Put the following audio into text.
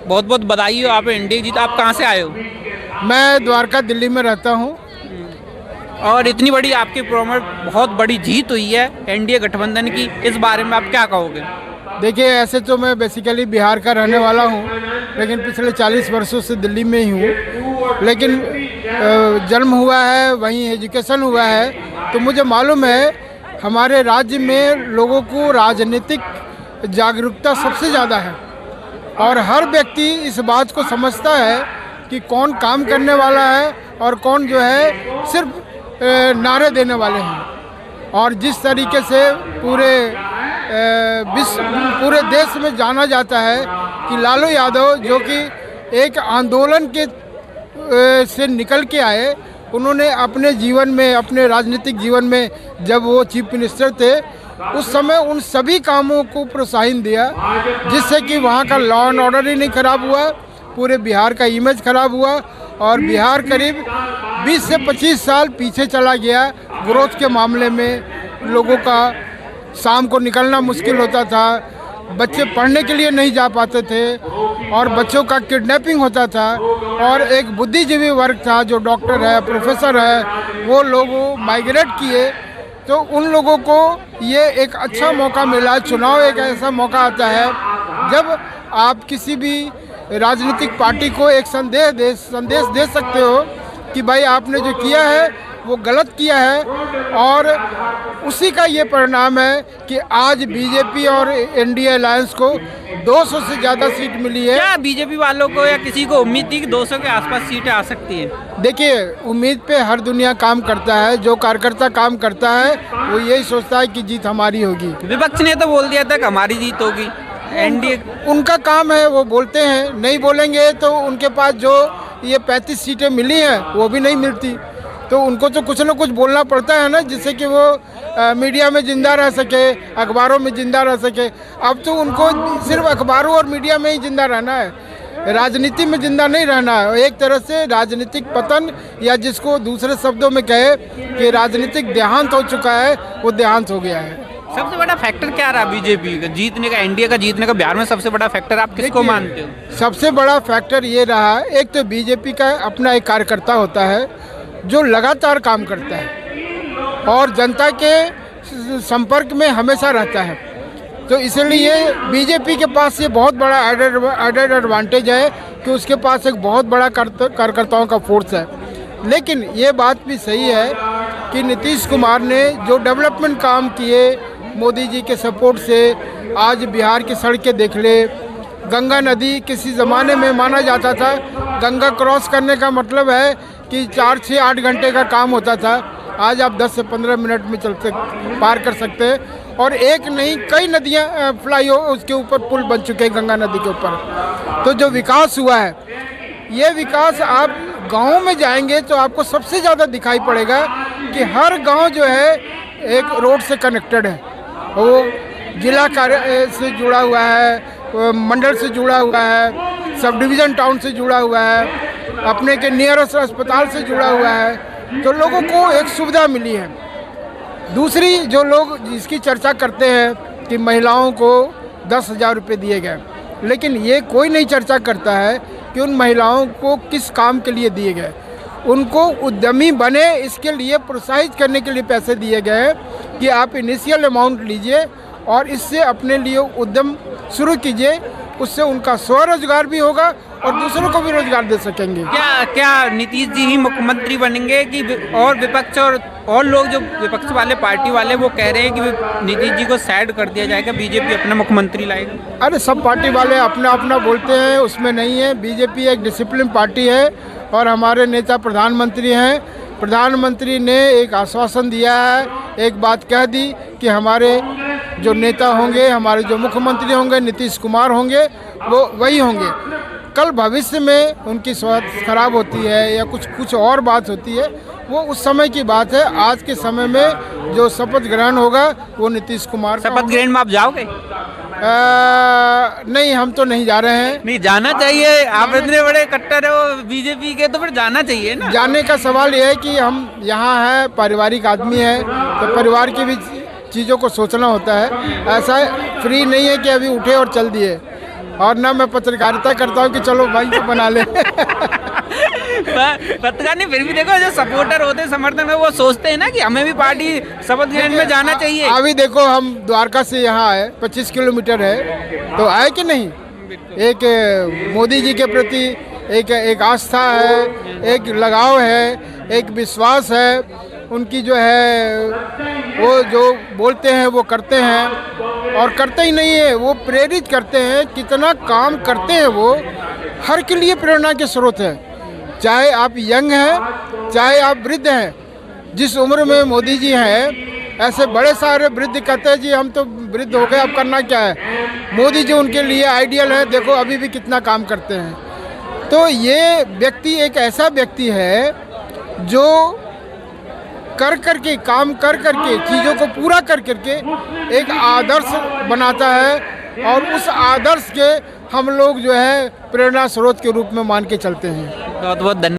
बहुत बहुत बधाई हो, आप इंडिया जीत। आप कहाँ से आए हो? मैं द्वारका दिल्ली में रहता हूँ। और इतनी बड़ी आपकी बहुत बड़ी जीत हुई है एनडीए गठबंधन की, इस बारे में आप क्या कहोगे? देखिए, ऐसे तो मैं बेसिकली बिहार का रहने वाला हूँ, लेकिन पिछले 40 वर्षों से दिल्ली में ही हूँ। लेकिन जन्म हुआ है वहीं, एजुकेशन हुआ है, तो मुझे मालूम है हमारे राज्य में लोगों को राजनीतिक जागरूकता सबसे ज़्यादा है और हर व्यक्ति इस बात को समझता है कि कौन काम करने वाला है और कौन जो है सिर्फ नारे देने वाले हैं। और जिस तरीके से पूरे देश में जाना जाता है कि लालू यादव जो कि एक आंदोलन के से निकल के आए, उन्होंने अपने जीवन में, अपने राजनीतिक जीवन में जब वो चीफ मिनिस्टर थे उस समय उन सभी कामों को प्रोत्साहन दिया जिससे कि वहाँ का लॉ एंड ऑर्डर ही नहीं खराब हुआ, पूरे बिहार का इमेज खराब हुआ और बिहार करीब 20 से 25 साल पीछे चला गया ग्रोथ के मामले में। लोगों का शाम को निकलना मुश्किल होता था, बच्चे पढ़ने के लिए नहीं जा पाते थे और बच्चों का किडनैपिंग होता था। और एक बुद्धिजीवी वर्ग था जो डॉक्टर है, प्रोफेसर है, वो लोग माइग्रेट किए। तो उन लोगों को ये एक अच्छा मौका मिला। चुनाव एक ऐसा मौका आता है जब आप किसी भी राजनीतिक पार्टी को एक संदेश दे सकते हो कि भाई आपने जो किया है वो गलत किया है। और उसी का ये परिणाम है कि आज बीजेपी और एनडीए अलायंस को 200 से ज़्यादा सीट मिली है। क्या बीजेपी वालों को या किसी को उम्मीद थी कि 200 के आसपास सीटें आ सकती है? देखिए, उम्मीद पे हर दुनिया काम करता है। जो कार्यकर्ता काम करता है वो यही सोचता है कि जीत हमारी होगी। विपक्ष ने तो बोल दिया था कि हमारी जीत होगी। एनडीए उनका काम है, वो बोलते हैं, नहीं बोलेंगे तो उनके पास जो ये 35 सीटें मिली हैं वो भी नहीं मिलती। तो उनको तो कुछ ना कुछ बोलना पड़ता है ना, जिससे कि वो मीडिया में जिंदा रह सके, अखबारों में जिंदा रह सके। अब तो उनको सिर्फ अखबारों और मीडिया में ही जिंदा रहना है, राजनीति में जिंदा नहीं रहना है। एक तरह से राजनीतिक पतन, या जिसको दूसरे शब्दों में कहे कि राजनीतिक देहांत हो चुका है, वो देहांत हो गया है। सबसे बड़ा फैक्टर क्या रहा बीजेपी का जीतने का, एनडीए का जीतने का बिहार में सबसे बड़ा फैक्टर आप किसको मानते हो? सबसे बड़ा फैक्टर ये रहा, एक तो बीजेपी का अपना एक कार्यकर्ता होता है जो लगातार काम करता है और जनता के संपर्क में हमेशा रहता है। तो इसलिए बीजेपी के पास ये बहुत बड़ा एडेड एडवांटेज है कि उसके पास एक बहुत बड़ा कार्यकर्ताओं का फोर्स है। लेकिन ये बात भी सही है कि नीतीश कुमार ने जो डेवलपमेंट काम किए मोदी जी के सपोर्ट से, आज बिहार की सड़कें देख ले। गंगा नदी किसी ज़माने में माना जाता था गंगा क्रॉस करने का मतलब है कि 4, 6, 8 घंटे का काम होता था। आज आप 10 से 15 मिनट में पार कर सकते हैं। और एक नहीं, कई नदियाँ उसके ऊपर पुल बन चुके हैं गंगा नदी के ऊपर। तो जो विकास हुआ है, ये विकास आप गाँव में जाएंगे तो आपको सबसे ज़्यादा दिखाई पड़ेगा कि हर गाँव जो है एक रोड से कनेक्टेड है। वो जिला कार्य से जुड़ा हुआ है, मंडल से जुड़ा हुआ है, सब डिवीज़न टाउन से जुड़ा हुआ है, अपने के नियरेस्ट अस्पताल से जुड़ा हुआ है। तो लोगों को एक सुविधा मिली है। दूसरी, जो लोग जिसकी चर्चा करते हैं कि महिलाओं को 10,000 रुपये दिए गए, लेकिन ये कोई नहीं चर्चा करता है कि उन महिलाओं को किस काम के लिए दिए गए। उनको उद्यमी बने इसके लिए प्रोत्साहित करने के लिए पैसे दिए गए हैं कि आप इनिशियल अमाउंट लीजिए और इससे अपने लिए उद्यम शुरू कीजिए। उससे उनका स्वरोजगार भी होगा और दूसरों को भी रोजगार दे सकेंगे। क्या नीतीश जी ही मुख्यमंत्री बनेंगे कि और विपक्ष और लोग जो विपक्ष वाले पार्टी वाले वो कह रहे हैं कि नीतीश जी को साइड कर दिया जाएगा, बीजेपी अपना मुख्यमंत्री लाएगा? अरे, सब पार्टी वाले अपना अपना बोलते हैं, उसमें नहीं है। बीजेपी एक डिसिप्लिन पार्टी है और हमारे नेता प्रधानमंत्री हैं। प्रधानमंत्री ने एक आश्वासन दिया है, एक बात कह दी कि हमारे जो नेता होंगे, हमारे जो मुख्यमंत्री होंगे, नीतीश कुमार होंगे, वो वही होंगे। कल भविष्य में उनकी स्वास्थ्य खराब होती है या कुछ और बात होती है, वो उस समय की बात है। आज के समय में जो शपथ ग्रहण होगा वो नीतीश कुमार का। शपथ ग्रहण में आप जाओगे? नहीं, हम तो नहीं जा रहे हैं। नहीं जाना चाहिए, आप इतने बड़े कट्टर हो बीजेपी के, तो फिर जाना चाहिए ना। जाने का सवाल ये है कि हम यहाँ हैं, पारिवारिक आदमी है, तो परिवार की भी चीज़ों को सोचना होता है। ऐसा फ्री नहीं है कि अभी उठे और चल दिए। और ना मैं पत्रकारिता करता हूँ कि चलो भाई को बना ले। पत्रकार नहीं, फिर भी देखो जो सपोर्टर होते हैं, समर्थन में, वो सोचते हैं ना कि हमें भी पार्टी शपथ ग्रहण में जाना चाहिए। अभी देखो हम द्वारका से यहाँ आए, 25 किलोमीटर है, तो आए कि नहीं। एक मोदी जी के प्रति एक आस्था है, एक लगाव है, एक विश्वास है, उनकी जो है वो जो बोलते हैं वो करते हैं, और करते ही नहीं है वो प्रेरित करते हैं, कितना काम करते हैं वो, हर के लिए प्रेरणा के स्रोत है। चाहे आप यंग हैं, चाहे आप वृद्ध हैं, जिस उम्र में मोदी जी हैं, ऐसे बड़े सारे वृद्ध कहते हैं जी हम तो वृद्ध हो गए, अब करना क्या है। मोदी जी उनके लिए आइडियल है, देखो अभी भी कितना काम करते हैं। तो ये व्यक्ति एक ऐसा व्यक्ति है जो कर करके, काम कर करके, चीज़ों को पूरा कर करके एक आदर्श बनाता है, और उस आदर्श के हम लोग जो है प्रेरणा स्रोत के रूप में मान के चलते हैं। बहुत बहुत धन्यवाद।